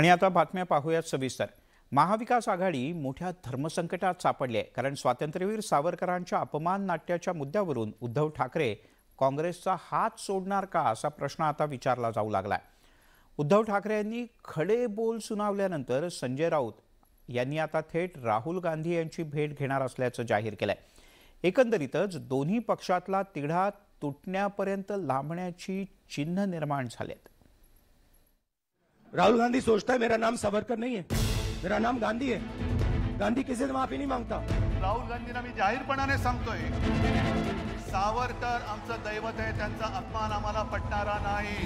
आणि आता बातम्या पाहूयात सविस्तर। महाविकास आघाडी मोठ्या धर्मसंकटात सापडली आहे, कारण स्वातंत्र्यवीर सावरकरांच्या अपमान नाट्याच्या मुद्द्यावरून उद्धव ठाकरे काँग्रेसचा हात सोडणार का असा प्रश्न आता विचारला जाऊ लागलाय। उद्धव ठाकरे यांनी खडे बोल सुनावल्यानंतर संजय राऊत यांनी आता थेट राहुल गांधी यांची भेट घेणार असल्याचं जाहीर केलंय। एकंदरीतच दोन्ही पक्षातला तिढा तुटण्यापर्यंत लांबण्याची चिन्ह निर्माण झालेत। राहुल गांधी सोचता है मेरा नाम सावरकर नहीं है, मेरा नाम गांधी है। गांधी किसी से माफी नहीं मांगता। राहुल गांधींना मी जाहीरपणाने सांगतोय, सावरकर आमचं दैवत आहे, त्यांचा अपमान आम्हाला पटणारा नाही।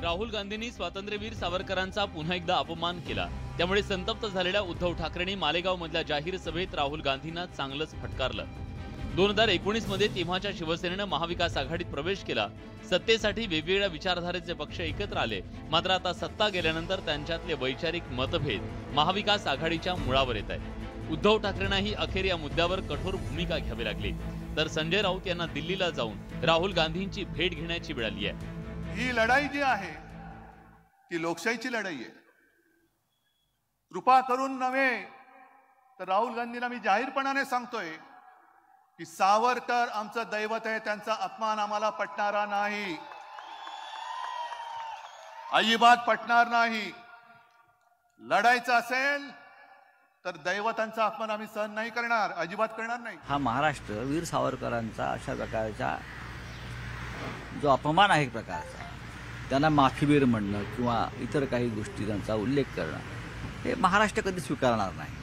राहुल गांधींनी स्वातंत्र्यवीर सावरकरांचा पुन्हा एकदा अपमान केला, त्यामुळे संतप्त झालेल्या उद्धव ठाकरेंनी मालेगाव मधल्या जाहीर सभेत राहुल गांधींना चांगलंच फटकारलं। 2019 मध्ये तेव्हाच्या शिवसेनेनं महाविकास आघाडीत प्रवेश केला। सत्तेसाठी वेगवेगळ्या विचारधारेचे पक्ष एकत्र आले, मात्र आता सत्ता गेल्यानंतर त्यांच्यातले वैचारिक मतभेद महाविकास आघाडीच्या मुळावर येत आहेत। उद्धव ठाकरेंनाही अखेर या मुद्द्यावर कठोर भूमिका घ्यावी लागली, तर संजय राऊत यांना दिल्लीला जाऊन राहुल गांधींची भेट घेण्याची वेळ आली आहे। ही लढाई जी आहे ती लोकशाहीची लढाई आहे। कृपा करून नव्हे तर राहुल गांधींना मी जाहीरपणाने सांगतोय की सावरकर आमचं दैवत आहे, त्यांचा अपमान आम्हाला पटणारा नाही, अजिबात पटणार नाही। लढायचं असेल तर दैवतांचा अपमान आम्ही सहन नाही करणार, अजिबात करणार नाही। हा महाराष्ट्र वीर सावरकरांचा अशा प्रकारचा जो अपमान आहे प्रकारचा, त्यांना माफीवीर म्हणणं किंवा इतर काही गोष्टी त्यांचा उल्लेख करणं हे महाराष्ट्र कधी स्वीकारणार नाही।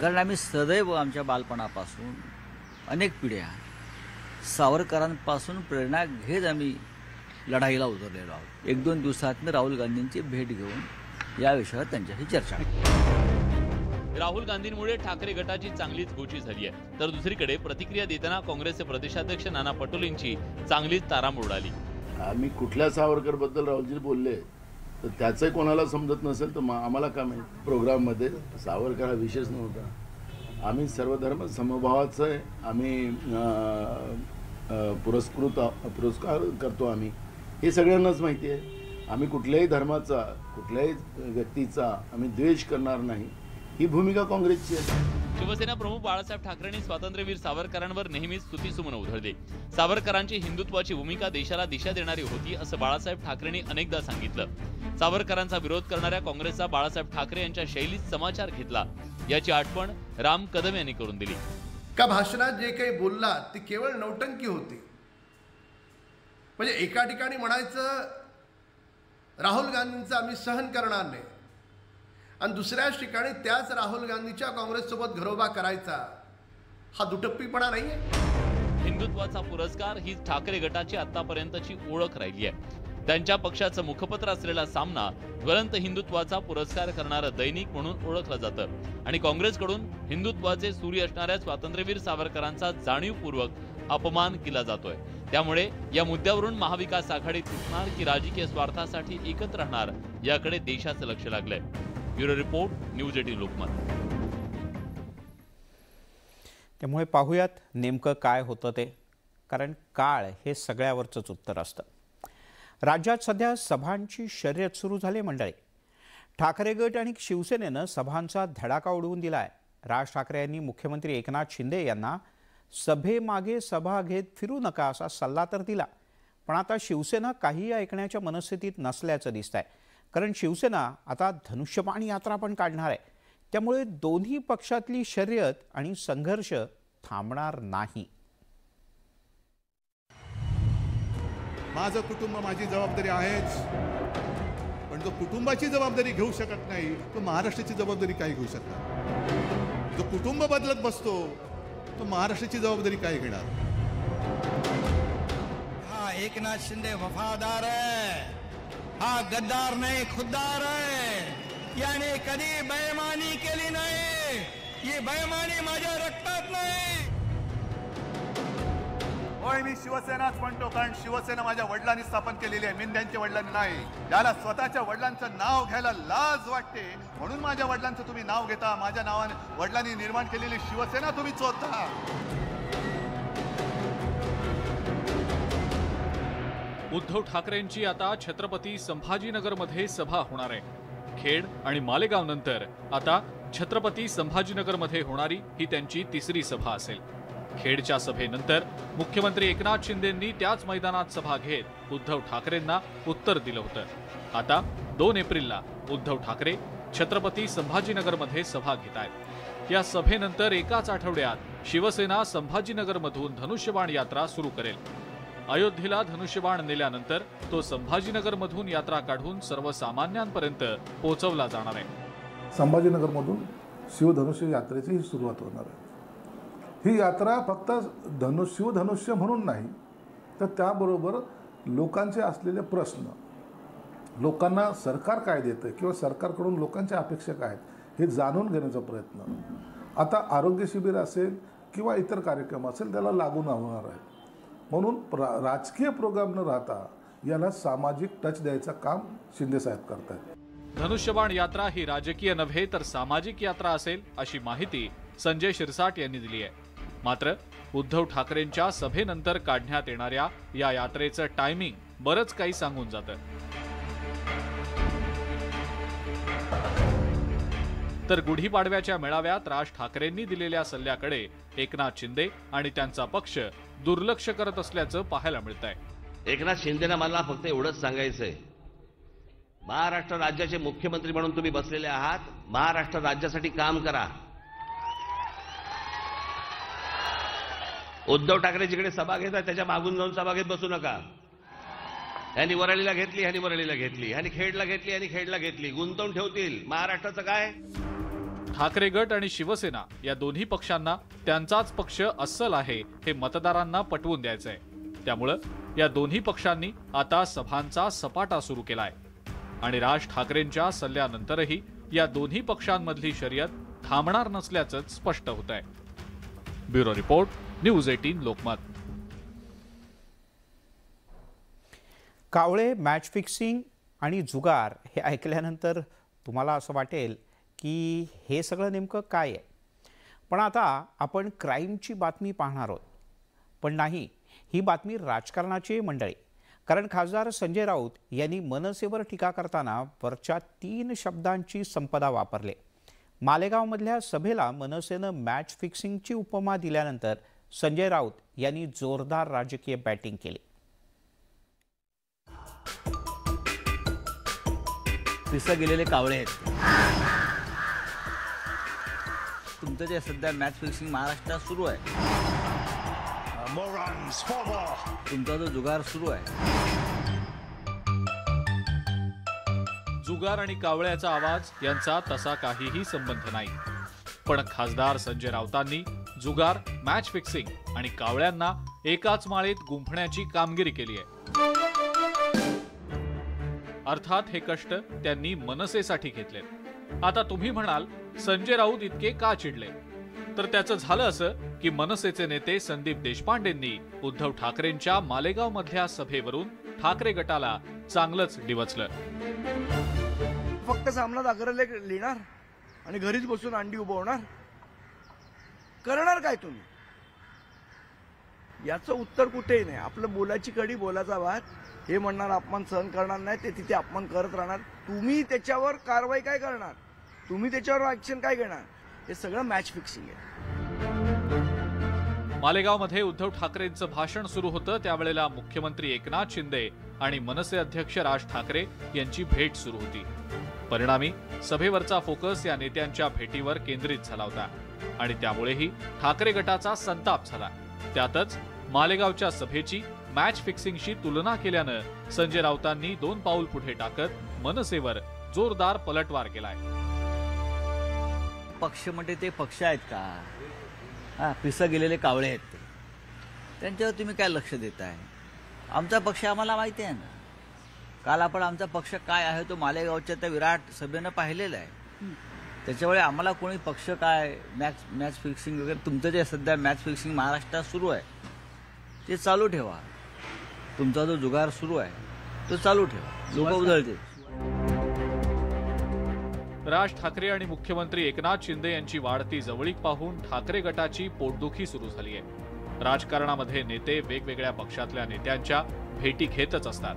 कारण आम्ही सदैव आमच्या बालपणापासून अनेक पिढ्या सावरकरांपासून प्रेरणा घेत आम्ही लढाईला उतरलेलो आहोत। 1-2 दिवसात राहुल गांधींची भेट घेऊन या विषयावर त्यांच्याशी चर्चा केली। राहुल गांधींमुळे ठाकरे गटाची चांगलीच गोची झाली आहे, तर दुसरीकडे प्रतिक्रिया देताना काँग्रेसचे प्रदेशाध्यक्ष नाना पटोलेंची चांगलीच तारांबळ उडाली। आम्ही कुठल्या सावरकर बद्दल राहुलजी बोलले तर त्याचं कोणाला समजत नसेल तर आम्हाला काय माहिती। प्रोग्राममध्ये सावरकर हा विषयच नव्हता। आम्ही सर्वधर्म समभावाचं आहे, आम्ही पुरस्कार करतो, आम्ही हे सगळ्यांनाच माहिती आहे। आम्ही कुठल्याही धर्माचा कुठल्याही व्यक्तीचा आम्ही द्वेष करणार नाही, ही भूमिका काँग्रेसची आहे। शिवसेना प्रमुख बाळासाहेब ठाकरेंनी स्वातंत्र्यवीर सावरकरांवर नेहमीच स्तुतीसुमनं उधळले। सावरकरांची हिंदुत्वाची भूमिका देशाला दिशा देणारी होती असं बाळासाहेब ठाकरेंनी अनेकदा सांगितलं। सावरकरांचा विरोध करणाऱ्या काँग्रेसचा बाळासाहेब ठाकरे यांच्या शैलीत समाचार घेतला, याची आठवण राम कदम यांनी करून दिली। का भाषणात जे काही बोलला ती केवळ नौटंकी होती। म्हणजे एका ठिकाणी म्हणायचं राहुल गांधींचं आम्ही सहन करणार नाही, आणि दुसऱ्याच ठिकाणी त्याच राहुल गांधीच्या काँग्रेससोबत घरोबा करायचा, हा दुटप्पीपणा नाहीये। हिंदुत्वाचा पुरस्कार ही ठाकरे गटाची आतापर्यंतची ओळख राहिली आहे। त्यांच्या पक्षाचं मुखपत्र असलेला सामना ज्वलंत हिंदुत्वाचा पुरस्कार करणारं दैनिक म्हणून ओळखलं जातं, आणि काँग्रेसकडून हिंदुत्वाचे सूर्य असणाऱ्या स्वातंत्र्यवीर सावरकरांचा जाणीवपूर्वक अपमान केला जातोय। त्यामुळे या मुद्द्यावरून महाविकास आघाडी तुटणार की राजकीय स्वार्थासाठी एकत्र राहणार याकडे देशाचं लक्ष लागलंय। Bureau report, news 18 Lokmat. त्यामुळे पाहूयात नेमकं काय होतं ते, कारण काळ हे सगळ्यावरचंच उत्तर असतं। राज्यात सध्या सभांची शर्यत सुरू झाली मंडळी। ठाकरे गट आणि शिवसेनेनं सभांचा धडाका उडवून दिलाय। राज ठाकरे यांनी मुख्यमंत्री एकनाथ शिंदे यांना सभेमागे सभा घेत फिरू नका असा सल्ला तर दिला, पण आता शिवसेना काही ऐकण्याच्या मनस्थितीत नसल्याचं दिसतंय, कारण शिवसेना आता धनुष्यबाण यात्रा पण काढणार आहे। त्यामुळे दोन्ही पक्षातली शर्यत आणि संघर्ष थांबणार नाही। माझं कुटुंब माझी जबाबदारी आहेच, पण जो कुटुंबाची जबाबदारी घेऊ शकत नाही तो महाराष्ट्राची जबाबदारी काय घेऊ शकणार? जो कुटुंब बदलत बसतो तो महाराष्ट्राची जबाबदारी काय घेणार? हा एकनाथ शिंदे वफादार है, हा गद्दार नहीं खुददार है। याने कधी बेईमानी केली नाही, ही बेईमानी माझ्या रक्तात नाही। होय, मी शिवसेनाच म्हणतो, कारण शिवसेना माझ्या वडिलांनी स्थापन केलेली आहे, मी त्यांच्या वडिलांनी नाही। त्याला स्वतःच्या वडिलांचं नाव घ्यायला लाज वाटते, म्हणून माझ्या वडिलांचं तुम्ही नाव घेता। माझ्या नावाने वडिलांनी निर्माण केलेली शिवसेना तुम्ही चोरता। उद्धव ठाकरेंची आता छत्रपती संभाजीनगरमध्ये सभा होणार आहे. खेड आणि मालेगाव नंतर आता छत्रपती संभाजीनगरमध्ये होणारी ही त्यांची तिसरी सभा असेल. खेडच्या सभेनंतर मुख्यमंत्री एकनाथ शिंदेंनी त्याच मैदानात सभा घेत उद्धव ठाकरेंना उत्तर दिलं होतं. आता 2 एप्रिलला उद्धव ठाकरे छत्रपती संभाजीनगरमध्ये सभा घेत आहेत. या सभेनंतर एकाच आठवड्यात शिवसेना संभाजीनगरमधून धनुष्यबाण यात्रा सुरू करेल. अयोध्येला धनुष्यबाण नेल्यानंतर तो संभाजीनगरमधून यात्रा काढून सर्वसामान्यांपर्यंत पोहोचवला जाणार आहे. संभाजीनगरमधून शिवधनुष्य यात्रेची ही सुरुवात होणार आहे. ही यात्रा फक्त शिवधनुष्य म्हणून नाही, तर त्याबरोबर लोकांचे असलेले प्रश्न, लोकांना सरकार काय देतं किंवा सरकारकडून लोकांच्या अपेक्षा काय आहेत हे जाणून घेण्याचा प्रयत्न आता आरोग्य शिबिर असेल किंवा इतर कार्यक्रम असेल त्याला लागून होणार आहे. म्हणून राजकीय प्रोग्राम न राहता याला सामाजिक टच द्यायचं काम शिंदेसाहेब करतात. धनुष्यबाण यात्रा ही राजकीय नव्हे तर सामाजिक यात्रा असेल अशी माहिती संजय शिरसाट यांनी दिली आहे. मात्र उद्धव ठाकरेंच्या सभेनंतर काढण्यात येणाऱ्या या यात्रेचं टायमिंग बरंच काही सांगून जातं. तर गुढीपाडव्याच्या मेळाव्यात राज ठाकरेंनी दिलेल्या सल्ल्याकडे एकनाथ शिंदे आणि त्यांचा पक्ष दुर्लक्ष करत असल्याचं पाहायला मिळतंय. एकनाथ शिंदेना मला फक्त एवढंच सांगायचंय, महाराष्ट्र राज्याचे मुख्यमंत्री म्हणून तुम्ही बसलेले आहात, महाराष्ट्र राज्यासाठी काम करा. उद्धव ठाकरे जिकडे सभा घेतात त्याच्या मागून जाऊन सभा घेत बसू नका. ह्यांनी वरळीला घेतली, ह्यांनी वरळीला घेतली, ह्यांनी खेडला घेतली, ह्यांनी खेडला घेतली, गुंतवून ठेवतील. महाराष्ट्राचं काय? ठाकरे गट आणि शिवसेना या दोन्ही पक्षांना त्यांचाच पक्ष अस्सल आहे हे मतदारांना पटवून द्यायचंय. त्यामुळं या दोन्ही पक्षांनी आता सभांचा सपाटा सुरू केलाय आणि राज ठाकरेंच्या सल्ल्यानंतरही या दोन्ही पक्षांमधली शर्यत थांबणार नसल्याचं स्पष्ट होतंय. Bureau report, news 18 Lokmat. कावळे, मॅच फिक्सिंग आणि जुगार हे ऐकल्यानंतर तुम्हाला असं वाटेल की हे सगळं नेमकं काय आहे. पण आता आपण क्राईमची बातमी पाहणार आहोत. पण नाही, ही बातमी राजकारणाची मंडळी. कारण खासदार संजय राऊत यांनी मनसेवर टीका करताना वरच्या 3 शब्दांची संपदा वापरले. मालेगावमधल्या सभेला मनसेनं मॅच फिक्सिंगची उपमा दिल्यानंतर संजय राऊत यांनी जोरदार राजकीय बॅटिंग केली. पिसं गेलेले कावळे आहेत. तुमचं जे सध्या मॅच फिक्सिंग महाराष्ट्रात सुरू आहे, तुमचा जो जुगार सुरू आहे. जुगार आणि कावळ्याचा आवाज यांचा तसा काहीही संबंध नाही. पण खासदार संजय राऊतांनी जुगार, मॅच फिक्सिंग आणि कावळ्यांना एकाच माळेत गुंफण्याची कामगिरी केली आहे. अर्थात हे कष्ट त्यांनी मनसेसाठी घेतलेत. आता तुम्ही म्हणाल संजय राऊत इतके का चिडले, तर त्याचं झालं असं की मनसेचे नेते संदीप देशपांडेंनी उद्धव ठाकरेंच्या मालेगाव मधल्या सभेवरून ठाकरे गटाला चांगलंच डिवचलं. फक्त सामना दाखवले लिहिणार आणि घरीच बसून अंडी उभवणार, करणार काय तुम्ही? याचं उत्तर कुठेही नाही. आपलं बोलाची कडी, बोलाचा वाद. हे म्हणणार अपमान सहन करणार नाही, ते तिथे अपमान करत राहणार. तुम्ही त्याच्यावर कारवाई काय करणार? तुम्ही त्याच्यावर ऍक्शन काय घेणार? हे सगळं मॅच फिक्सिंग आहे. मालेगावमध्ये उद्धव ठाकरेंचं भाषण सुरू होतं त्यावेळेला मुख्यमंत्री एकनाथ शिंदे आणि मनसे अध्यक्ष राज ठाकरे यांची भेट सुरू होती. परिणामी सभेवरचा फोकस या नेत्यांच्या भेटीवर केंद्रित झाला होता आणि त्यामुळेही ठाकरे गटाचा संताप झाला. त्यातच मालेगावच्या सभेची मॅच फिक्सिंगशी तुलना केल्यानं संजय राऊतांनी 2 पाऊल पुढे टाकत मनसेवर जोरदार पलटवार केलाय. पक्ष म्हणजे ते पक्ष आहेत का? पिसं गेलेले कावळे आहेत ते. त्यांच्यावर तुम्ही काय लक्ष देताय? आमचा पक्ष आम्हाला माहिती आहे ना. काल आपण आमचा पक्ष काय आहे तो मालेगावच्या त्या विराट सभेनं पाहिलेला आहे. त्याच्यामुळे आम्हाला कोणी पक्ष काय मॅच फिक्सिंग वगैरे, तुमचं जे सध्या मॅच फिक्सिंग महाराष्ट्रात सुरू आहे ते चालू ठेवा. तुमचा जो जुगार सुरू आहे तो चालू ठेवा. लोक उधळतील. राज ठाकरे आणि मुख्यमंत्री एकनाथ शिंदे यांची वाढती जवळीक पाहून ठाकरे गटाची पोटदुखी सुरू झाली आहे. राजकारणामध्ये नेते वेगवेगळ्या पक्षातल्या नेत्यांच्या भेटी घेतच असतात।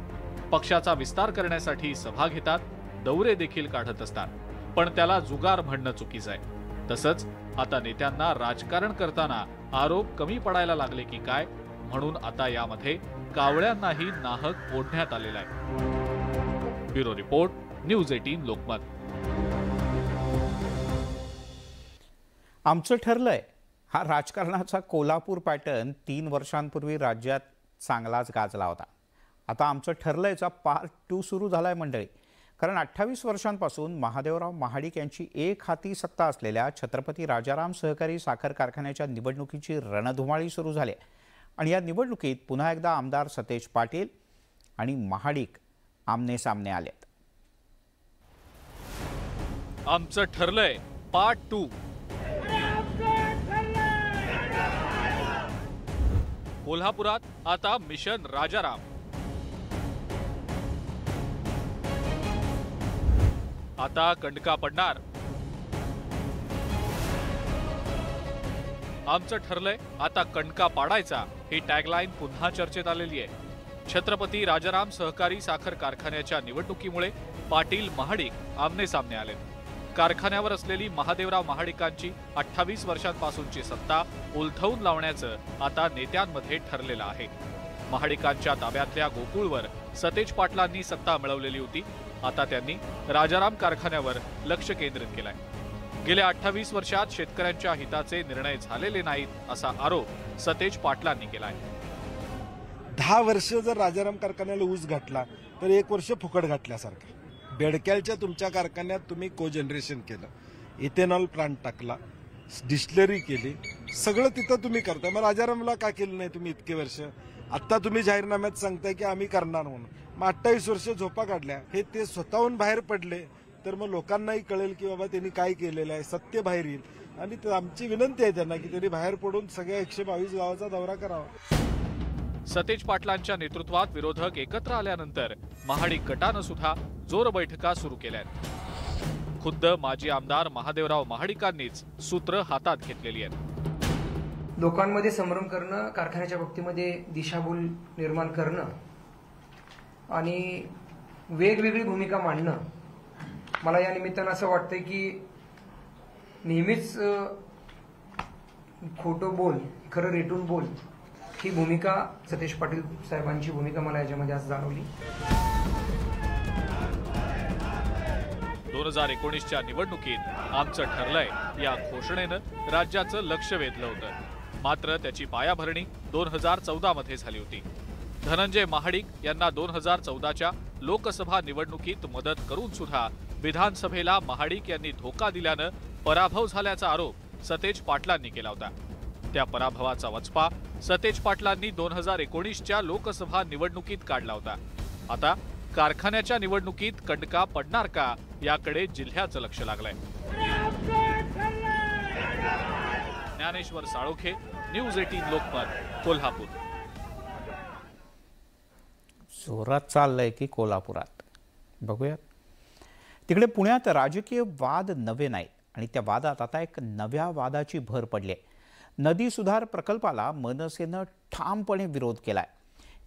पक्षाचा विस्तार करण्यासाठी सभा घेतात, दौरे देखील काढत असतात, पण त्याला जुगार म्हणणं चुकीचं आहे। तसंच आता नेत्यांना राजकारण करताना आरोप कमी पडायला लागले की काय, म्हणून आता यामध्ये कावळ्यांनाही नाहक ओढण्यात आलेला आहे। Bureau report, news 18 Lokmat. आमचं ठरलंय हा राजकारणाचा कोल्हापूर पॅटर्न 3 वर्षांपूर्वी राज्यात चांगलाच गाजला होता। आता आमचं ठरलंयचा पार्ट 2 सुरू झालाय मंडळी। कारण 28 वर्षांपासून महादेवराव महाडिक यांची एक हाती सत्ता असलेल्या छत्रपती राजाराम सहकारी साखर कारखान्याच्या निवडणुकीची रणधुमाळी सुरू झाली आणि या निवडणुकीत पुन्हा एकदा आमदार सतेज पाटील आणि महाडिक आमने सामने आलेत। आमचं ठरलंय पार्ट 2। कोल्हापुरात आता मिशन राजाराम। आता कंडका पडणार। आमचं ठरलंय आता कंडका पाडायचा, ही टॅगलाईन पुन्हा चर्चेत आलेली आहे। छत्रपती राजाराम सहकारी साखर कारखान्याच्या निवडणुकीमुळे पाटील महाडिक आमने सामने आले। कारखान्यावर असलेली महादेवराव महाडिकांची 28 वर्षांपासूनची सत्ता उलथवून लावण्याचं आता नेत्यांमध्ये ठरलेलं आहे। महाडिकांच्या ताब्यातल्या गोकुळवर सतेज पाटलांनी सत्ता मिळवलेली होती, आता त्यांनी राजाराम कारखान्यावर लक्ष केंद्रित केलंय। गेल्या 28 वर्षात शेतकऱ्यांच्या हिताचे निर्णय झालेले नाहीत असा आरोप सतेज पाटलांनी केलाय। 10 वर्ष जर राजाराम कारखान्याला ऊस घातला तर 1 वर्ष फुकट घातल्यासारखं। बेडक्यालच्या तुमच्या कारखान्यात तुम्ही कोजनरेशन केलं, इथेनॉल प्लांट टाकला, डिस्टिलरी केली, सगळं तिथं तुम्ही करताय। मग राजारामला का केलं नाही तुम्ही इतके वर्ष? आता तुम्ही जाहीरनाम्यात सांगताय की आम्ही करणार म्हणून। मग 28 वर्ष झोपा काढल्या, हे ते स्वतःहून बाहेर पडले तर मग लोकांनाही कळेल की बाबा त्यांनी काय केलेलं आहे, सत्य बाहेर येईल। आणि आमची विनंती आहे त्यांना की त्यांनी बाहेर पडून सगळ्या 122 गावाचा दौरा करावा। सतेज पाटलांच्या नेतृत्वात विरोधक एकत्र आल्यानंतर महाडिक गटानं सुद्धा जोर बैठका सुरू केल्यात। खुद्द माजी आमदार महादेवराव महाडिकांनीच सूत्र हातात घेतलेली आहेत। लोकांमध्ये संभ्रम करणं, कारखान्याच्या बाबतीमध्ये दिशाभूल निर्माण करणं आणि वेगवेगळी भूमिका मांडणं, मला या निमित्तानं असं वाटतंय की नेहमीच खोटं बोल, खरं रेटून बोल, ही भूमिका सतेज पाटील साहेबांची भूमिका मला याच्यामध्ये आज जाणवली। 2019च्या निवडणुकीत आमचं ठरलंय या घोषणेनं राज्याचं लक्ष वेधलं होतं, मात्र त्याची पायाभरणी 2014 मध्ये झाली होती। धनंजय महाडिक यांना 2014च्या लोकसभा निवडणुकीत मदत करून सुद्धा विधानसभेला महाडिक यांनी धोका दिल्यानं पराभव झाल्याचा आरोप सतेज पाटलांनी केला होता। त्या पराभवाचा वचपा सतेज पाटलांनी 2019च्या लोकसभा निवडणुकीत काढला होता। आता कारखान्याच्या निवडणुकीत कंडका पडणार का याकडे जिल्ह्याचं लक्ष लागलंय। ज्ञानेश्वर साळोखे, न्यूज 18 लोकमत, कोल्हापूर। जोरात चाललंय की कोल्हापुरात, बघूया। तिकडे पुण्यात राजकीय वाद नवे नाहीत आणि त्या वादात आता एक नव्या वादाची भर पडली आहे। नदी सुधार प्रकल्पाला मनसेनं ठामपणे विरोध केलाय।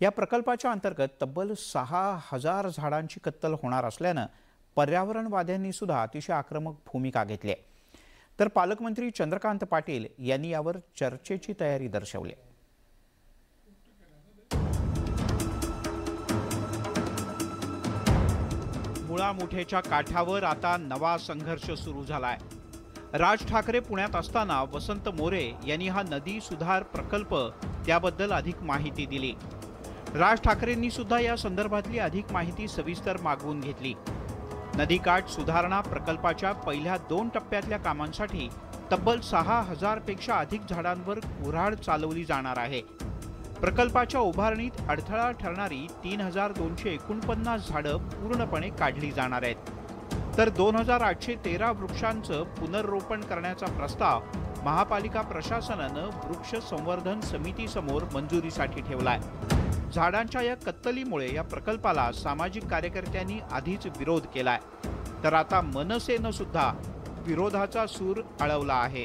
या प्रकल्पाच्या अंतर्गत तब्बल 6000 झाडांची कत्तल होणार असल्यानं पर्यावरणवाद्यांनी सुद्धा अतिशय आक्रमक भूमिका घेतली आहे। तर पालकमंत्री चंद्रकांत पाटील यांनी यावर चर्चेची तयारी दर्शवली। मुळामुठेच्या काठावर आता नवा संघर्ष सुरू झालाय। राज ठाकरे पुण्यात असताना वसंत मोरे यांनी हा नदी सुधार प्रकल्प त्याबद्दल अधिक माहिती दिली। राज ठाकरेंनी सुद्धा या संदर्भातली अधिक माहिती सविस्तर मागवून घेतली। नदीकाठ सुधारणा प्रकल्पाच्या पहिल्या 2 टप्प्यातल्या कामांसाठी तब्बल 6000 पेक्षा अधिक झाडांवर कुऱ्हाड चालवली जाणार आहे। प्रकल्पाच्या उभारणीत अडथळा ठरणारी 3249 झाडं पूर्णपणे काढली जाणार आहेत। तर 2813 वृक्षांचं पुनर्रोपण करण्याचा प्रस्ताव महापालिका प्रशासनानं वृक्ष संवर्धन समितीसमोर मंजुरीसाठी ठेवलाय। झाडांच्या या कत्तलीमुळे या प्रकल्पाला सामाजिक कार्यकर्त्यांनी आधीच विरोध केलाय, तर आता मनसेनं सुद्धा विरोधाचा सूर आळवला आहे।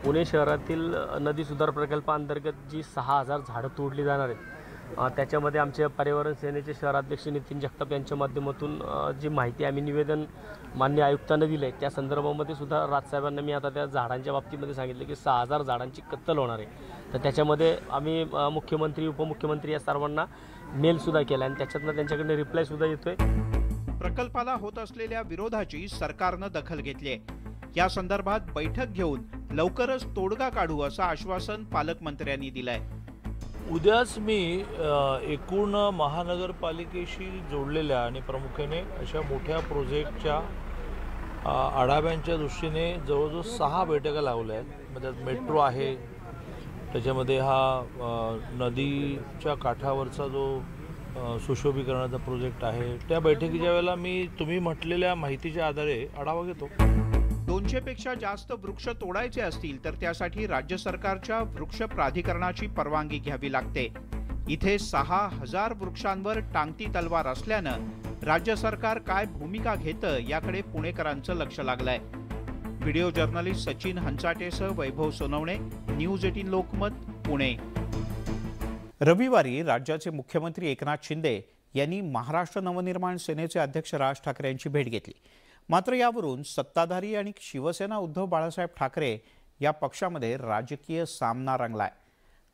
पुणे शहरातील नदी सुधार प्रकल्पाअंतर्गत जी 6000 झाडं तोडली जाणार आहेत त्याच्यामध्ये आमचे पर्यावरण सेनेचे शहराध्यक्ष नितीन जगताप यांच्या माध्यमातून जी माहिती आम्ही निवेदन मान्य आयुक्तांना दिलं आहे त्या संदर्भामध्ये सुद्धा राजसाहेबांना मी आता त्या झाडांच्या बाबतीमध्ये सांगितलं की 6000 झाडांची कत्तल होणार आहे. तर त्याच्यामध्ये आम्ही मुख्यमंत्री उपमुख्यमंत्री या सर्वांना मेलसुद्धा केला आणि त्याच्यातनं त्यांच्याकडनं रिप्लायसुद्धा येतोय. प्रकल्पाला होत असलेल्या विरोधाची सरकारनं दखल घेतली आहे. या संदर्भात बैठक घेऊन लवकरच तोडगा काढू असं आश्वासन पालकमंत्र्यांनी दिलंय. उद्याच मी एकूण महानगरपालिकेशी जोडलेल्या आणि प्रामुख्याने अशा मोठ्या प्रोजेक्टच्या आढाव्यांच्या दृष्टीने जवळजवळ 6 बैठका लावल्या आहेत. त्यात मेट्रो आहे, त्याच्यामध्ये हा नदीच्या काठावरचा जो सुशोभीकरणाचा प्रोजेक्ट आहे. त्या बैठकीच्या वेळेला मी तुम्ही म्हटलेल्या माहितीच्या आधारे आढावा घेतो. 200 पेक्षा जास्त वृक्ष तोडायचे असतील तर त्यासाठी राज्य सरकारच्या वृक्ष प्राधिकरणाची परवानगी घ्यावी लागते. इथे 6000 वृक्षांवर टांगती तलवार असल्यानं राज्य सरकार काय भूमिका घेतं याकडे पुणेकरांचं लक्ष लागलंय. व्हिडिओ जर्नलिस्ट सचिन हंचाटेसह वैभव सोनवणे, न्यूज 18 लोकमत, पुणे. रविवारी राज्याचे मुख्यमंत्री एकनाथ शिंदे यांनी महाराष्ट्र नवनिर्माण सेनेचे अध्यक्ष राज ठाकरे यांची भेट घेतली. मात्र यावरून सत्ताधारी आणि शिवसेना उद्धव बाळासाहेब ठाकरे या पक्षामध्ये राजकीय सामना रंगलाय.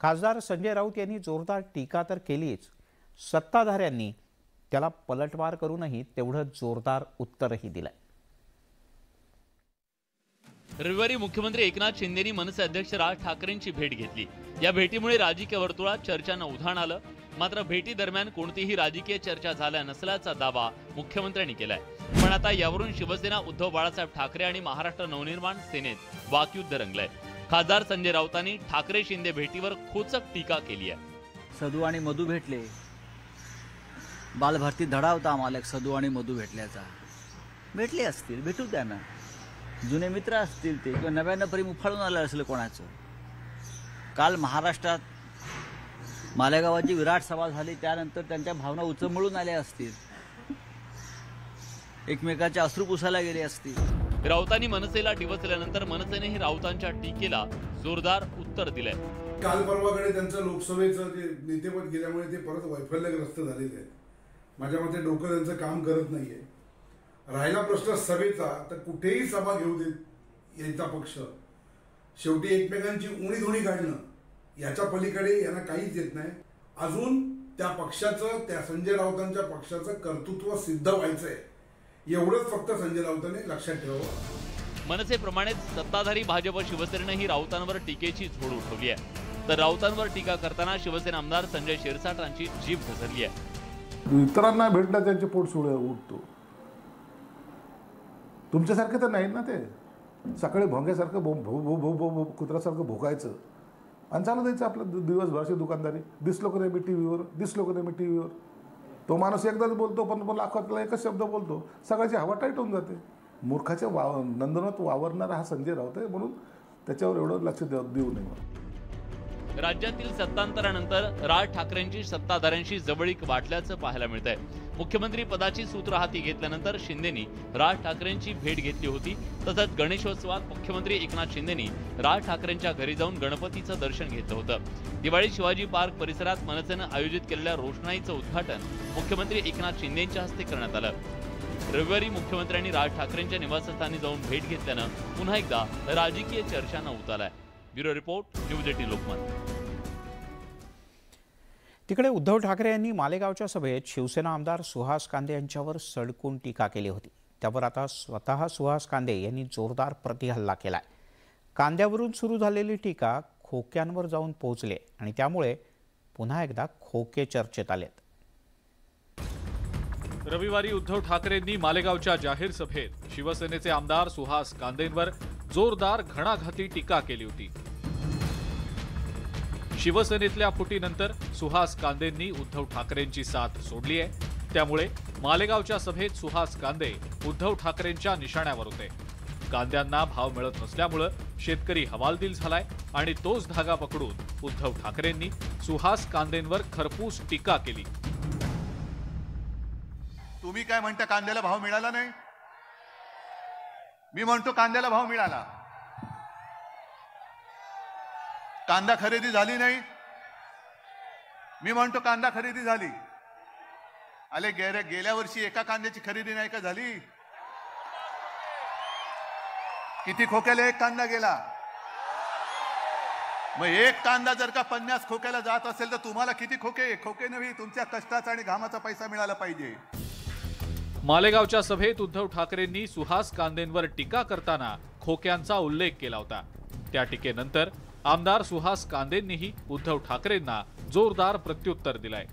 खासदार संजय राऊत यांनी जोरदार टीका तर केलीच, सत्ताधाऱ्यांनी त्याला पलटवार करूनही तेवढं जोरदार उत्तरही दिलंय. रविवारी मुख्यमंत्री एकनाथ शिंदेनी मनसे अध्यक्ष राज ठाकरेंची भेट घेतली. या भेटीमुळे राजकीय वर्तुळात चर्चांना उधाण आलं. मात्र भेटी दरम्यान कोणतीही राजकीय चर्चा झाल्या नसल्याचा दावा मुख्यमंत्र्यांनी केलाय. पण आता यावरून शिवसेना उद्धव बाळासाहेब ठाकरे आणि महाराष्ट्र नवनिर्माण सेनेत वाकयुद्ध रंगलंय. खासदार संजय राऊतांनी ठाकरे शिंदे भेटीवर खोचक टीका केली आहे. सदू आणि मधू भेटले, बालभारती धडा होता आम्हाला सदू आणि मधू भेटल्याचा. भेटले असतील, भेटू द्या ना. जुने मित्र असतील ते, किंवा नव्यानं प्रेम उफाळून आलं असेल कोणाचं. काल महाराष्ट्रात मालेगावाची विराट सभा झाली, त्यानंतर त्यांच्या भावना उचंबळून आल्या असतील, एकमेकाच्या अश्रू पुसायला गेले असतील. राऊतांनी मनसेला डिवचल्यानंतर मनसेनेही राऊतांच्या टीकेला जोरदार उत्तर दिलंय. काल परवाकडे त्यांचं लोकसभेचं जे नेतेपद गेल्यामुळे ते परत वैफल्यग्रस्त झालेले आहेत. माझ्या मते डोकं त्यांचं काम करत नाहीये. राहिला प्रश्न सभेचा, तर कुठेही सभा घेऊ देत यांचा पक्ष. शेवटी एकमेकांची उणी धुणी काढणं याच्या पलीकडे यांना काहीच येत नाही. अजून त्या पक्षाचं, त्या संजय राऊतांच्या पक्षाचं कर्तृत्व सिद्ध व्हायचंय, एवढंच फक्त संजय राऊतांनी लक्षात ठेवावं. मनसेप्रमाणेच सत्ताधारी भाजप शिवसेनेनंही राऊतांवर टीकेची झोड उठवली आहे. तर राऊतांवर टीका करताना शिवसेना आमदार संजय शिरसाटांची जीभ घसरली आहे. इतरांना भेटला त्यांचे पोट सुळे उठतो. तुमच्यासारखे तर नाहीत ना ते. सकाळी भोंग्यासारखं कुत्र्यासारखं भोकायचं आणि चालू द्यायचं आपलं दिवसभराची दुकानदारी. दिसलो का नाही मी टीव्हीवर, दिसलो का नाही मी टीव्हीवर. तो माणूस एकदाच बोलतो, पण लाखातला एकच शब्द बोलतो, सगळ्याची हवा टाईट होऊन जाते. मूर्खाच्या नंदनात वावरणारा हा संजय राऊत आहे, म्हणून त्याच्यावर एवढं लक्ष देऊ नये. राज्यातील सत्तांतरानंतर राज ठाकरेंची सत्ताधाऱ्यांशी जवळीक वाटल्याचं पाहायला मिळतंय. मुख्यमंत्री पदाची सूत्र हाती घेतल्यानंतर शिंदेनी राज ठाकरेंची भेट घेतली होती. तसंच गणेशोत्सवात मुख्यमंत्री एकनाथ शिंदेनी राज ठाकरेंच्या घरी जाऊन गणपतीचं दर्शन घेतलं होतं. दिवाळी शिवाजी पार्क परिसरात मनसेनं आयोजित केलेल्या रोषणाईचं उद्घाटन मुख्यमंत्री एकनाथ शिंदेंच्या हस्ते करण्यात आलं. रविवारी मुख्यमंत्र्यांनी राज ठाकरेंच्या निवासस्थानी जाऊन भेट घेतल्यानं पुन्हा एकदा राजकीय चर्चांना उत आलाय. Bureau report, news 18 Lokmat. तिकडे उद्धव ठाकरे यांनी मालेगावच्या सभेत शिवसेना आमदार सुहास कांदे यांच्यावर सडकून टीका केली होती. त्यावर आता स्वतः सुहास कांदे यांनी जोरदार प्रतिहल्ला केलाय. कांद्यावरून सुरू झालेली टीका खोक्यांवर जाऊन पोहोचले आणि त्यामुळे पुन्हा एकदा खोके चर्चेत आलेत. रविवारी उद्धव ठाकरेंनी मालेगावच्या जाहीर सभेत शिवसेनेचे आमदार सुहास कांदेंवर जोरदार घणाघाती टीका केली होती. शिवसेनेतल्या फुटीनंतर सुहास कांदेंनी उद्धव ठाकरेंची साथ सोडली आहे. त्यामुळे मालेगावच्या सभेत सुहास कांदे उद्धव ठाकरेंच्या निशाण्यावर होते. कांद्यांना भाव मिळत नसल्यामुळे शेतकरी हवालदिल झालाय आणि तोच धागा पकडून उद्धव ठाकरेंनी सुहास कांदेंवर खरपूस टीका केली. तुम्ही काय म्हणता, कांद्याला भाव मिळाला नाही? मी म्हणतो कांद्याला भाव मिळाला. कांदा खरेदी झाली नाही? मी म्हणतो कांदा खरेदी झाली. अरे गेल्या वर्षी एका कांद्याची खरेदी नाही का झाली? किती खोक्याला एक कांदा गेला? मग एक कांदा जर का 50 खोक्याला जात असेल तर तुम्हाला किती खोके नव्हे, तुमच्या कष्टाचा आणि घामाचा पैसा मिळाला पाहिजे. मालेगावच्या सभेत उद्धव ठाकरेंनी सुहास कांदेंवर टीका करताना खोक्यांचा उल्लेख केला होता. त्या टीकेनंतर आमदार सुहास कांदेंनीही उद्धव ठाकरेंना जोरदार प्रत्युत्तर दिलंय.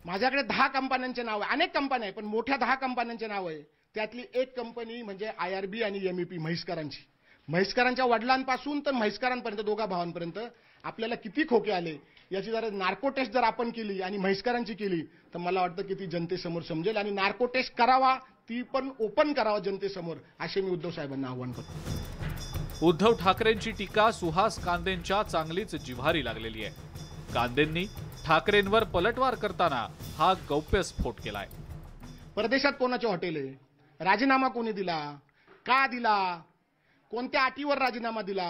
माझ्याकडे 10 कंपन्यांचे नाव आहे, अनेक कंपन्या आहे, पण मोठ्या 10 कंपन्यांचे नाव आहे. त्यातली एक कंपनी म्हणजे IRB आणि MEP म्हैसकरांची. म्हैसकरांच्या वडिलांपासून तर म्हैसकरांपर्यंत, दोघा भावांपर्यंत आपल्याला किती खोके आले याची जर नार्को टेस्ट जर आपण केली आणि म्हैसकरांची केली तर मला वाटतं की ती जनतेसमोर समजेल. आणि नार्को टेस्ट करावा, ती पण ओपन करावा जनतेसमोर, असे मी उद्धव साहेबांना आव्हान करतो. उद्धव ठाकरेंची टीका सुहास कांदेंच्या चांगलीच जिव्हारी लागलेली आहे. कांदेंनी ठाकरेंवर पलटवार करताना हा गौप्यस्फोट केलाय. परदेशात कोणाचे हॉटेल आहे? राजीनामा कोणी दिला? का दिला? कोणत्या अटीवर राजीनामा दिला?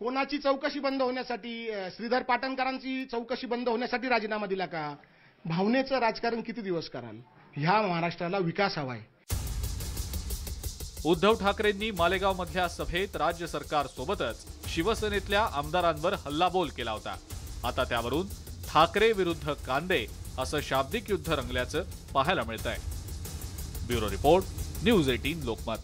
कोणाची चौकशी बंद होण्यासाठी, श्रीधर पाटणकरांची चौकशी बंद होण्यासाठी राजीनामा दिला का? भावनेचं राजकारण किती दिवस कराल? ह्या महाराष्ट्राला विकास हवाय. उद्धव ठाकरेंनी मालेगाव मधल्या सभेत राज्य सरकार सोबतच शिवसेनेतल्या आमदारांवर हल्लाबोल केला होता. आता त्यावरून ठाकरे विरुद्ध कांदे असं शाब्दिक युद्ध रंगल्याचं पाहायला मिळतंय. Bureau report, news 18 Lokmat.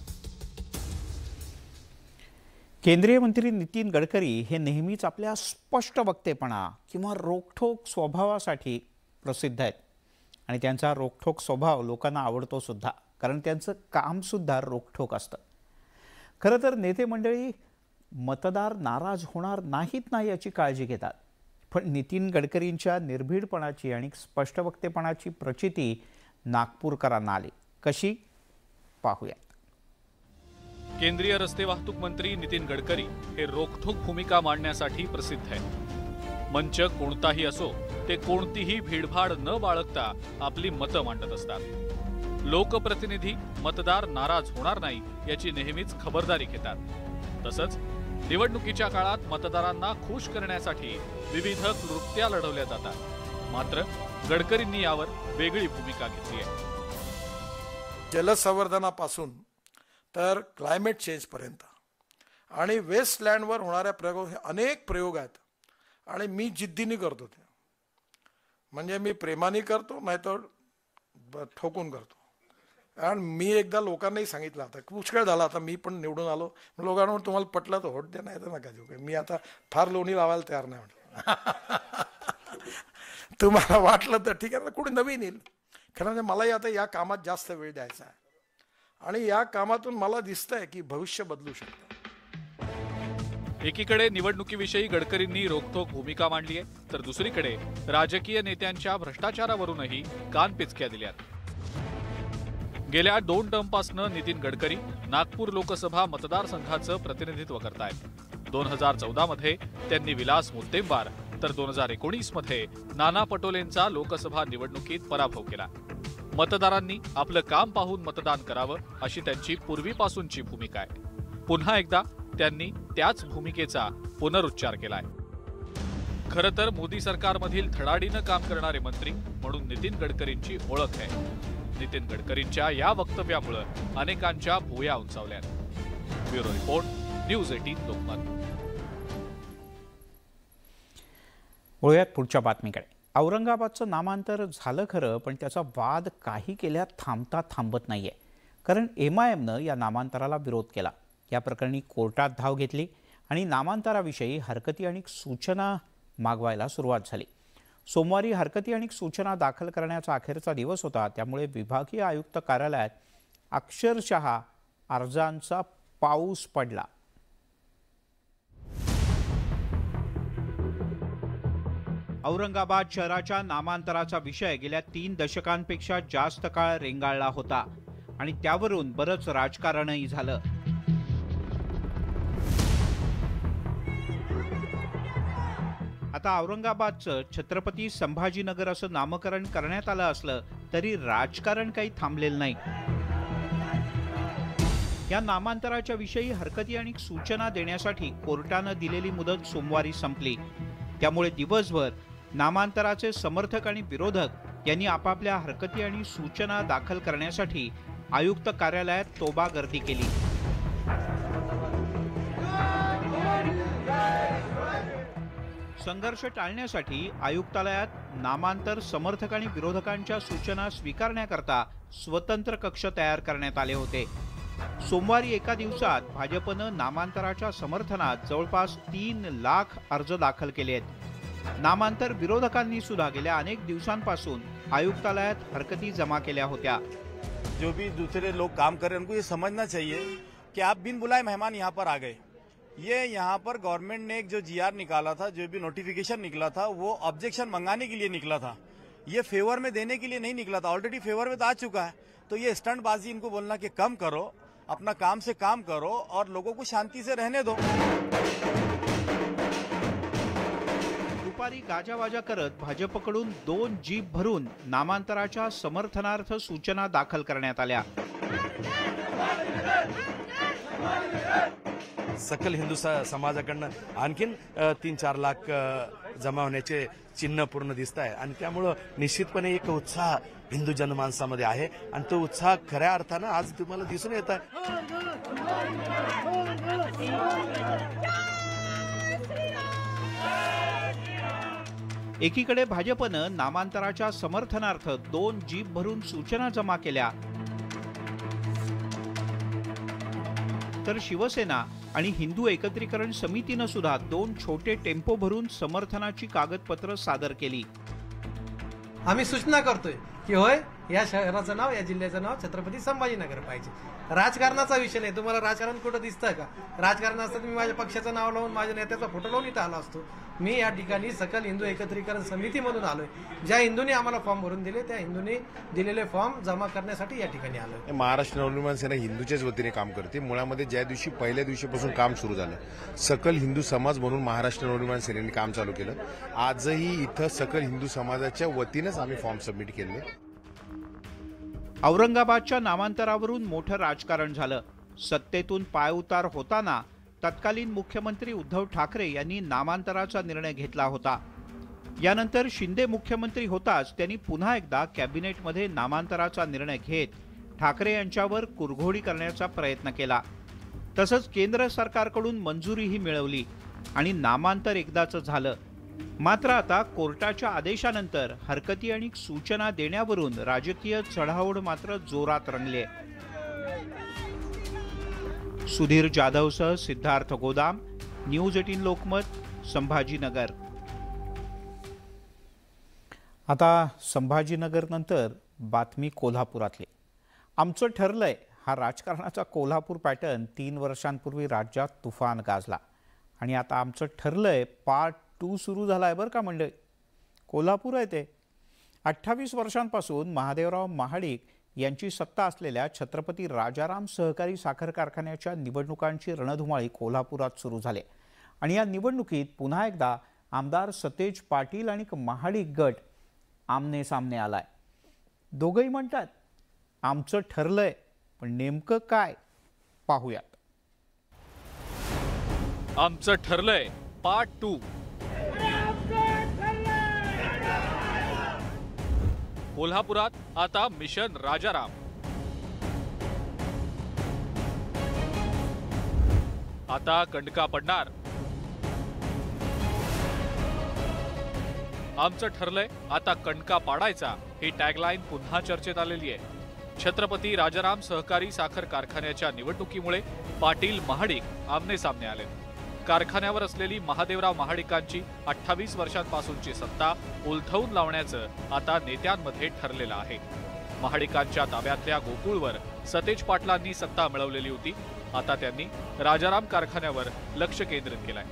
केंद्रीय मंत्री नितीन गडकरी हे नेहमीच आपल्या स्पष्ट वक्तेपणा किंवा रोखठोक स्वभावासाठी प्रसिद्ध आहेत. आणि त्यांचा रोखठोक स्वभाव लोकांना आवडतो सुद्धा, कारण त्यांचं कामसुद्धा रोखठोक असतं. खरं तर नेते मंडळी मतदार नाराज होणार नाहीत ना याची काळजी घेतात. पण नितीन गडकरींच्या निर्भीडपणाची आणि स्पष्ट वक्तेपणाची प्रचिती नागपूरकरांना आली. कशी? पाहूया. केंद्रीय रस्ते वाहतूक मंत्री नितीन गडकरी हे रोखठोक भूमिका मांडण्यासाठी प्रसिद्ध आहेत. मंच कोणताही असो, ते कोणतीही भीडभाड न बाळगता आपली मतं मांडत असतात. लोकप्रतिनिधी मतदार नाराज होणार नाही याची नेहमीच खबरदारी घेतात. तसंच निवडणुकीच्या काळात मतदारांना खुश करण्यासाठी विविध कृत्या लढवल्या जातात. मात्र गडकरींनी यावर वेगळी भूमिका घेतली आहे. जलसंवर्धनापासून तर क्लायमेट चेंजपर्यंत आणि वेस्टलँडवर होणाऱ्या प्रयोग, हे अनेक प्रयोग आहेत आणि मी जिद्दीने करतो ते. म्हणजे मी प्रेमाने करतो, नाही तर ठोकून करतो. कारण मी एकदा लोकांनाही सांगितलं, आता पुष्कळ झाला, आता मी पण निवडून आलो, लोकांना तुम्हाला पटलं तर होट द्या, नाही तर नका देऊ. मी आता फार लोणी लावायला तयार नाही म्हटलं. तुम्हाला वाटलं तर ठीक आहे, कुठे नवीन येईल. खरं मलाही आता या कामात जास्त वेळ द्यायचा आहे आणि या कामातून मला दिसतंय की भविष्य बदलू शकतं. एकीकडे निवडणुकीविषयी गडकरींनी रोखठोक भूमिका मांडली आहे, तर दुसरीकडे राजकीय नेत्यांच्या भ्रष्टाचारावरूनही कानपिचक्या दिल्यात. गेल्या 2 टर्मपासून नितीन गडकरी नागपूर लोकसभा मतदारसंघाचं प्रतिनिधित्व करतायत. 2014 मध्ये त्यांनी विलास मुत्तेमवार तर 2019 मध्ये नाना पटोलेंचा लोकसभा निवडणुकीत पराभव केला. मतदारांनी आपलं काम पाहून मतदान करावं अशी त्यांची पूर्वीपासूनची भूमिका आहे. पुन्हा एकदा त्यांनी त्याच भूमिकेचा पुनरुच्चार केलाय. खरं तर मोदी सरकारमधील धडाडीनं काम करणारे मंत्री म्हणून नितीन गडकरींची ओळख आहे. नितीन गडकरींच्या या वक्तव्यामुळे अनेकांच्या भुवया उंचावल्यात. Bureau report, news 18 Lokmat. वळूयात पुढच्या बातमीकडे. औरंगाबादचं नामांतर झालं खरं, पण त्याचा वाद काही केल्या थांबता थांबत नाहीये. कारण MIMनं या नामांतराला विरोध केला. या प्रकरणी कोर्टात धाव घेतली आणि नामांतराविषयी हरकती आणि सूचना मागवायला सुरुवात झाली. सोमवारी हरकती आणि सूचना दाखल करण्याचा अखेरचा दिवस होता. त्यामुळे विभागीय आयुक्त कार्यालयात अक्षरशः अर्जांचा पाऊस पडला. औरंगाबाद शहराच्या नामांतराचा विषय गेल्या 3 दशकांपेक्षा जास्त काळ रेंगाळला होता आणि त्यावरून बरंच राजकारणही झालं. आता औरंगाबादचं छत्रपती संभाजीनगर असं नामकरण करण्यात आलं असलं तरी राजकारण काही थांबलेलं नाही. या नामांतराच्या विषयी हरकती आणि सूचना देण्यासाठी कोर्टानं दिलेली मुदत सोमवारी संपली। त्यामुळे दिवसभर नामांतराचे समर्थक आणि विरोधक यांनी आपापल्या हरकती आणि सूचना दाखल करण्यासाठी आयुक्त कार्यालयात तोबा गर्दी केली। संघर्ष टाळण्यासाठी आयुक्तालयात नामांतर समर्थक आणि विरोधकांच्या सूचना स्वीकारण्याकरता स्वतंत्र कक्ष तयार करण्यात आले होते। सोमवारी एका दिवसात भाजपनं नामांतराच्या समर्थनात जवळपास 3 लाख अर्ज दाखल केले आहेत। नामांतर विरोधकांनी सुद्धा गेल्या अनेक दिवसांपासून आयुक्तालयात हरकती जमा केल्या होत्या। जो भी दूसरे लोग काम कर रहे हैं उनको ये समझना चाहिए कि आप बिन बुलाए मेहमान यहाँ पर आ गए। ये यहाँ पर गवर्नमेंट ने एक जो जीआर निकाला था, जो भी नोटिफिकेशन निकला था, वो ऑब्जेक्शन मंगाने के लिए निकला था, ये फेवर में देने के लिए नहीं निकला था। ऑलरेडी फेवर में तो आ चुका है। तो ये स्टंटबाजी इनको बोलना कि कम करो, अपना काम से काम करो और लोगों को शांति से रहने दो। दुपारी गाजावाजा करत भाजपकडून 2 जीप भरून नामांतराच्या समर्थनार्थ सूचना दाखल करण्यात आल्या। सकल हिंदू समाजाकडनं आणखीन 3-4 लाख जमा होण्याचे चिन्ह पूर्ण दिसत आहे आणि त्यामुळं निश्चितपणे एक उत्साह हिंदू जनमानसामध्ये आहे आणि तो उत्साह खऱ्या अर्थानं आज तुम्हाला दिसून येत आहे। एकीकडे भाजपनं नामांतराच्या समर्थनार्थ 2 जीप भरून सूचना जमा केल्या, तर शिवसेना आणि हिंदू एकत्रीकरण समितीनं सुद्धा 2 छोटे टेम्पो भरून समर्थनाची कागदपत्र सादर केली। आम्ही सूचना करतोय की होय, या शहराचं नाव, या जिल्ह्याचं नाव छत्रपती संभाजीनगर पाहिजे। राजकारणाचा विषय नाही। तुम्हाला राजकारण कुठं दिसतंय का? राजकारण असतं मी माझ्या पक्षाचं नाव लावून, माझ्या नेत्याचा फोटो लावून इथं आला असतो। मी या ठिकाणी सकल हिंदू एकत्रीकरण समितीमधून आलोय। ज्या हिंदूंनी आम्हाला फॉर्म भरून दिले, त्या हिंदूंनी दिलेले फॉर्म जमा करण्यासाठी या ठिकाणी आलोय। महाराष्ट्र नवनिर्माण सेना हिंदूच्याच वतीने काम करते। मुळामध्ये ज्या दिवशी पहिल्या दिवशीपासून काम सुरू झालं, सकल हिंदू समाज म्हणून महाराष्ट्र नवनिर्माण सेनेने काम चालू केलं। आजही इथं सकल हिंदू समाजाच्या वतीनेच आम्ही फॉर्म सबमिट केले। औरंगाबादच्या नामांतरावरून मोठं राजकारण झालं। सत्तेतून पायउतार होताना तत्कालीन मुख्यमंत्री उद्धव ठाकरे यांनी नामांतराचा निर्णय घेतला होता। यानंतर शिंदे मुख्यमंत्री होताच त्यांनी पुन्हा एकदा कॅबिनेटमध्ये नामांतराचा निर्णय घेत ठाकरे यांच्यावर कुरघोडी करण्याचा प्रयत्न केला। तसंच केंद्र सरकारकडून मंजुरीही मिळवली आणि नामांतर एकदाच झालं। मात्र आता कोर्टाच्या आदेशानंतर हरकती आणि सूचना देण्यावरून राजकीय चढाओढ मात्र जोरात रंगले। सुधीर जाधवसह सिद्धार्थ गोदाम, न्यूज 18 लोकमत, संभाजीनगर। आता संभाजीनगर नंतर बातमी कोल्हापुरातली। आमचं ठरलंय हा राजकारणाचा कोल्हापूर पॅटर्न 3 वर्षांपूर्वी राज्यात तुफान गाजला आणि आता आमचं ठरलंय पार्ट 2 सुरू झालाय बरं का मंडळी। कोल्हापूर आहे ते 28 वर्षांपासून महादेवराव महाडिक यांची सत्ता असलेल्या छत्रपती राजाराम सहकारी साखर कारखान्याच्या निवडणुकांची रणधुमाळी कोल्हापुरात सुरू झाली आणि या निवडणुकीत पुन्हा एकदा आमदार सतेज पाटील आणि महाडिक गट आमने सामने आलाय। दोघंही म्हणतात आमचं ठरलंय, पण नेमकं काय पाहूयात। आमचं ठरलंय पार्ट 2। कोल्हापुरात आता मिशन राजाराम। आता कंडका पडणार। आमचं ठरलंय आता कंडका पाडायचा ही टॅगलाईन पुन्हा चर्चेत आलेली आहे। छत्रपती राजाराम सहकारी साखर कारखान्याच्या निवडणुकीमुळे पाटील महाडिक आमने सामने आले। कारखान्यावर असलेली महादेवराव महाडिकांची 28 वर्षांपासूनची सत्ता उलथवून लावण्याचं आता नेत्यांमध्ये ठरलेलं आहे। महाडिकांच्या ताब्यातल्या गोकुळवर सतेज पाटलांनी सत्ता मिळवलेली होती। आता त्यांनी राजाराम कारखान्यावर लक्ष केंद्रित केलंय।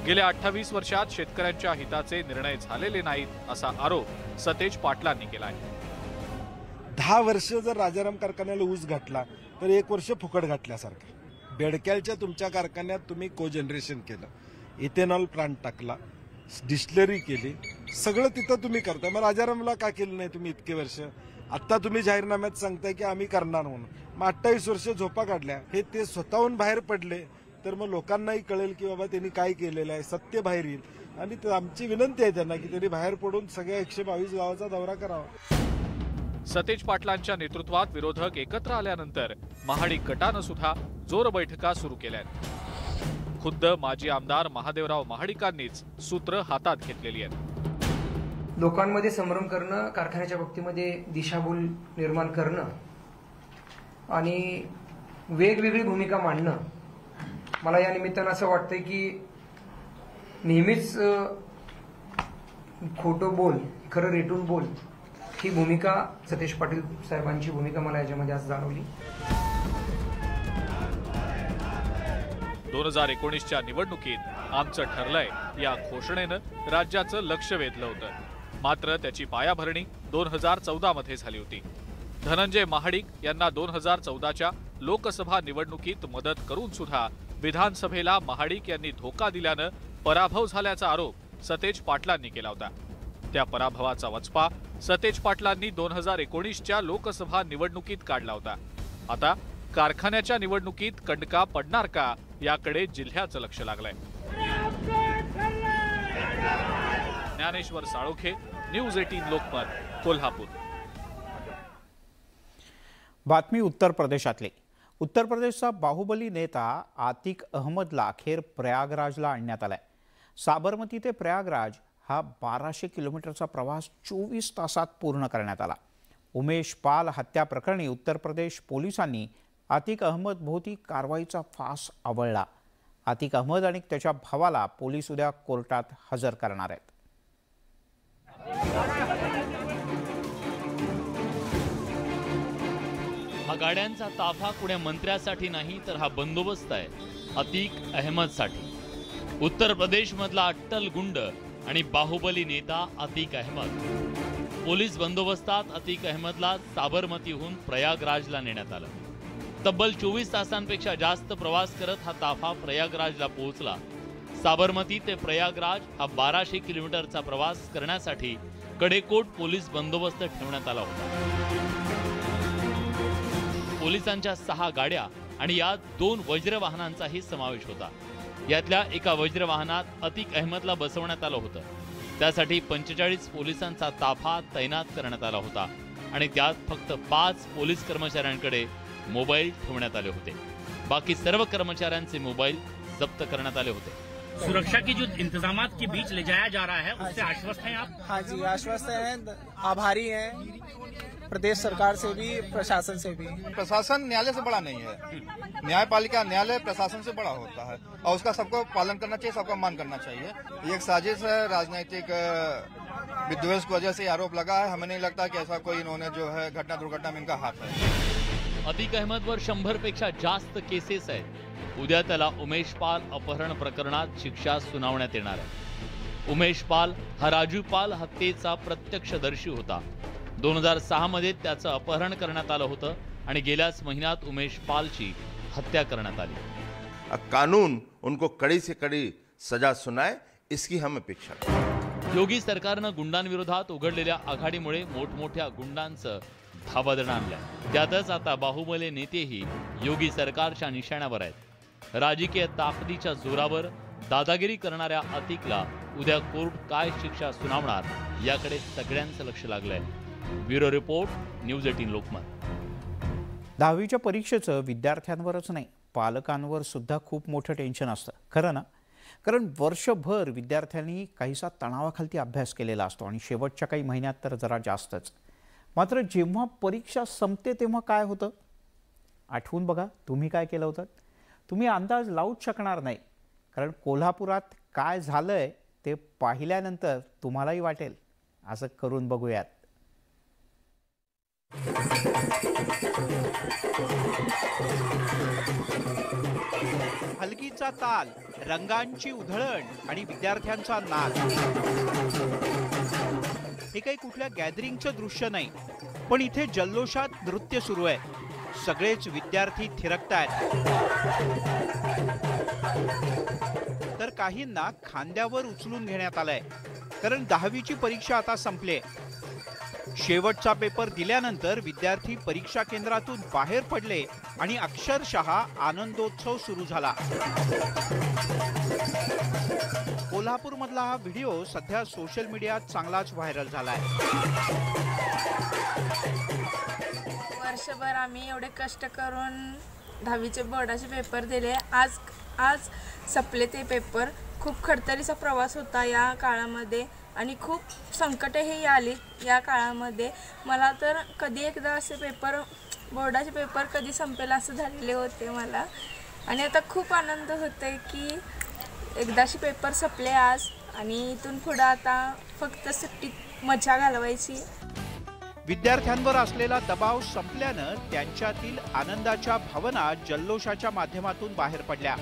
गेल्या 28 वर्षात शेतकऱ्यांच्या हिताचे निर्णय झालेले नाहीत असा आरोप सतेज पाटलांनी केलाय। 10 वर्ष जर राजाराम कारखान्याला ऊस घातला तर 1 वर्ष फुकट घातल्यासारखं। बेडक्यालच्या तुमच्या कारखान्यात तुम्ही कोजनरेशन केलं, इथेनॉल प्लांट टाकला, डिस्टिलरी केली, सगळं तिथं तुम्ही करता। मग राजारामला का केलं नाही तुम्ही इतके वर्ष? आता तुम्ही जाहीरनाम्यात सांगताय की आम्ही करणार म्हणून। मग 28 वर्ष झोपा काढल्या, हे ते स्वतःहून बाहेर पडले तर मग लोकांनाही कळेल की बाबा त्यांनी काय केलेलं आहे, सत्य बाहेर येईल. आणि आमची विनंती आहे त्यांना की त्यांनी बाहेर पडून सगळ्या 122 गावाचा दौरा करावा. सतेज पाटलांच्या नेतृत्वात विरोधक एकत्र आल्यानंतर महाडिक गटानं सुद्धा जोर बैठका सुरू केल्या. खुद्द माजी आमदार महादेवराव महाडिकांनीच सूत्र हातात घेतलेली आहेत. लोकांमध्ये संभ्रम करणं, कारखान्याच्या बाबतीमध्ये दिशाभूल निर्माण करणं आणि वेगवेगळी भूमिका मांडणं, मला या निमित्तानं असं वाटतंय की नेहमीच खोटं बोल, खरं रेटून बोल, ही भूमिका सतेज पाटील साहेबांची भूमिका मला याच्यामध्ये आज जाणवली. 2019च्या निवडणुकीत आमचं ठरलंय या घोषणेनं राज्याचं लक्ष वेधलं होतं. मात्र त्याची पायाभरणी 2014 मध्ये झाली होती. धनंजय महाडिक यांना 2014च्या लोकसभा निवडणुकीत मदत करून सुद्धा विधानसभेला महाडिक यांनी धोका दिल्यानं पराभव झाल्याचा आरोप सतेज पाटलांनी केला होता. त्या पराभवाचा वचपा सतेज पाटलांनी 2019च्या लोकसभा निवडणुकीत काढला होता. आता कारखान्याच्या निवडणुकीत कंडका पडणार का याकडे जिल्ह्याचं लक्ष लागलंय. ज्ञानेश्वर साळोखे, न्यूज 18 लोकमत, कोल्हापूर. बातमी उत्तर प्रदेशातली. उत्तर प्रदेशचा बाहुबली नेता आतिक अहमदला अखेर प्रयागराजला आणण्यात आलाय. साबरमती ते प्रयागराज हा 1200 किलोमीटरचा प्रवास 24 तासात पूर्ण करण्यात आला. उमेश पाल हत्या प्रकरणी उत्तर प्रदेश पोलिसांनी आतिक अहमद भोवती कारवाईचा फास आवळला. आतिक अहमद आणि त्याच्या भावाला पोलीस उद्या कोर्टात हजर करणार आहेत. हा गाड्यांचा ताफा कुण्या मंत्र्यासाठी नाही तर हा बंदोबस्त आहे अतिक अहमदसाठी. उत्तर प्रदेश मधला अट्टल गुंड आणि बाहुबली नेता अतिक अहमद. पोलीस बंदोबस्तात अतिक अहमदला साबरमतीहून प्रयागराजला नेण्यात आलं. तब्बल 24 तासांपेक्षा जास्त प्रवास करत हा ताफा प्रयागराजला पोहोचला. साबरमती ते प्रयागराज हा 1200 किलोमीटरचा प्रवास करण्यासाठी कडेकोट पोलीस बंदोबस्त ठेवण्यात आला होता. पोलिसांच्या 6 गाड्या आणि यात 2 वज्र वाहनांचाही समावेश होता. यातल्या एका वज्र वाहनात अतिक अहमदला बसवण्यात आलं होतं. त्यासाठी 45 पोलिसांचा ताफा तैनात करण्यात आला होता आणि त्यात फक्त 5 पोलीस कर्मचाऱ्यांकडे मोबाईल ठेवण्यात आले होते. बाकी सर्व कर्मचाऱ्यांचे मोबाईल जप्त करण्यात आले होते. सुरक्षा की जो इंतजामात के बीच ले जाया जा रहा है उससे आश्वस्त हैं आप? हाँ जी, आश्वस्त हैं, आभारी हैं प्रदेश सरकार से भी, प्रशासन से भी. प्रशासन न्यायालय से बड़ा नहीं है. न्यायपालिका न्यायालय प्रशासन से बड़ा होता है और उसका सबको पालन करना चाहिए, सबका मान करना चाहिए. ये एक साजिश है, राजनीतिक विद्वेष की वजह से आरोप लगा है. हमें नहीं लगता कि ऐसा कोई इन्होंने जो है घटना दुर्घटना में इनका हाथ है. अतिक अहमदवर 100 पेक्षा जास्त केसेस आहेत. उद्या त्याला उमेश पाल अपहरण प्रकरणात शिक्षा सुनावण्यात येणार आहे. उमेश पाल हा राजू पाल हत्येचा प्रत्यक्षदर्शी होता. 2006 मध्ये त्याचं अपहरण करण्यात आलं होतं आणि गेल्याच महिन्यात उमेश पालची हत्या करण्यात आली. कानून उनको कड़ी से कड़ी सजा सुनाए, इसकी हम अपेक्षा. योगी सरकारनं गुंडांविरोधात उघडलेल्या आघाडीमुळे मोठमोठ्या गुंडांचं धाबदण आणलंय. त्यातच आता बाहुबली नेतेही योगी सरकारच्या निशाण्यावर आहेत. राजकीय ताकदीच्या जोरावर दादागिरी करणाऱ्या अतिकला उद्या कोर्ट काय शिक्षा सुनावणार याकडे सगळ्यांचं लक्ष लागलंय. Bureau report, news 18 Lokmat. 10वीच्या परीक्षेचं विद्यार्थ्यांवरच नाही, पालकांवर सुद्धा खूप मोठं टेन्शन असतं, खरं ना? कारण वर्षभर विद्यार्थ्यांनी काहीसा तणावाखाली अभ्यास केलेला असतो आणि शेवटच्या काही महिन्यात तर जरा जास्तच. मात्र जेव्हा परीक्षा संपते तेव्हा काय होतं आठवून बघा. तुम्ही काय केलं होतं? तुम्ही अंदाज लावूच शकणार नाही. कारण कोल्हापुरात काय झालंय ते पाहिल्यानंतर तुम्हालाही वाटेल. असं करून बघूयात. हलगीचा ताल, रंगांची उधळण आणि विद्यार्थ्यांचा नाच. हे काही कुठल्या गॅदरिंगचं दृश्य नाही, पण इथे जल्लोषात नृत्य सुरू आहे. सगळेच विद्यार्थी थिरकतायत. तर काहींना खांद्यावर उचलून घेण्यात आलंय, कारण 10वीची परीक्षा आता संपली. शेवटचा पेपर दिल्यानंतर विद्यार्थी परीक्षा केंद्रातून बाहेर पडले आणि अक्षरशः आनंदोत्सव सुरू झाला। कोल्हापूरमधला हा व्हिडिओ सध्या सोशल मीडियात चांगलाच व्हायरल झालाय। वर्षभर आम्ही एवढे कष्ट करून 10वीचे बोर्डाचे पेपर दिले, आज संपले ते पेपर। खूप खडतरीचा प्रवास होता या काळामध्ये आणि खूप संकटही आली या काळामध्ये। मला तर कधी एकदा असे पेपर, बोर्डाचे पेपर कधी संपेल असं झालेले होते मला, आणि आता खूप आनंद होतोय की एकदाशी पेपर संपले आज आणि इथून पुढे आता फक्त सुट्टीत मजा घालवायची। विद्यार्थ्यांवर असलेला दबाव संपल्यानं त्यांच्यातील आनंदाच्या भावना जल्लोषाच्या माध्यमातून बाहेर पडल्या।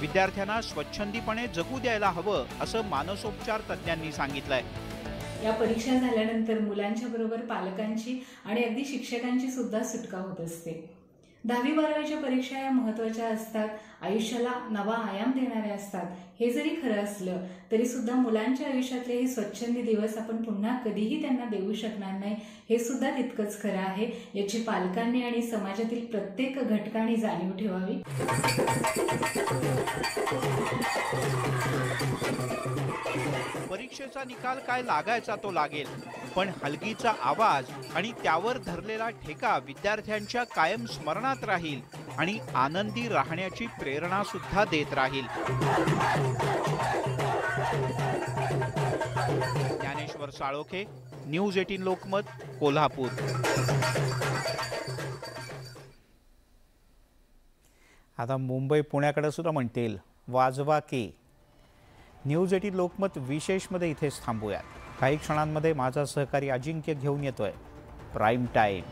विद्यार्थ्यांना स्वच्छंदीपणे जगू द्यायला हवं असं मानसोपचार तज्ञांनी सांगितलंय। या परीक्षा झाल्यानंतर मुलांच्या बरोबर पालकांची आणि अगदी शिक्षकांची सुद्धा सुटका होत असते। 10वी-12वीच्या परीक्षा या महत्त्वाच्या असतात, आयुष्याला नवा आयाम देणाऱ्या असतात। हे जरी खरं असलं तरी सुद्धा मुलांच्या आयुष्यातले हे स्वच्छंदी दिवस आपण पुन्हा कधीही त्यांना देऊ शकणार नाही, हे सुद्धा तितकंच खरं आहे। याची पालकांनी आणि समाजातील प्रत्येक घटकांनी जाणीव ठेवावी। परीक्षेचा निकाल काय लागायचा तो लागेल, पण हलगीचा आवाज आणि त्यावर धरलेला ठेका विद्यार्थ्यांच्या कायम स्मरणात राहील आणि आनंदी राहण्याची प्रेरणा सुद्धा देत राहील। ज्ञानेश्वर साळोखे, न्यूज 18 लोकमत, कोल्हापूर। आता मुंबई पुण्याकडे सुद्धा म्हणतील वाजवा की। न्यूज 18 लोकमत विशेषमध्ये इथेच थांबूयात। काही क्षणांमध्ये माझा सहकारी अजिंक्य घेऊन येतोय प्राईम टाईम।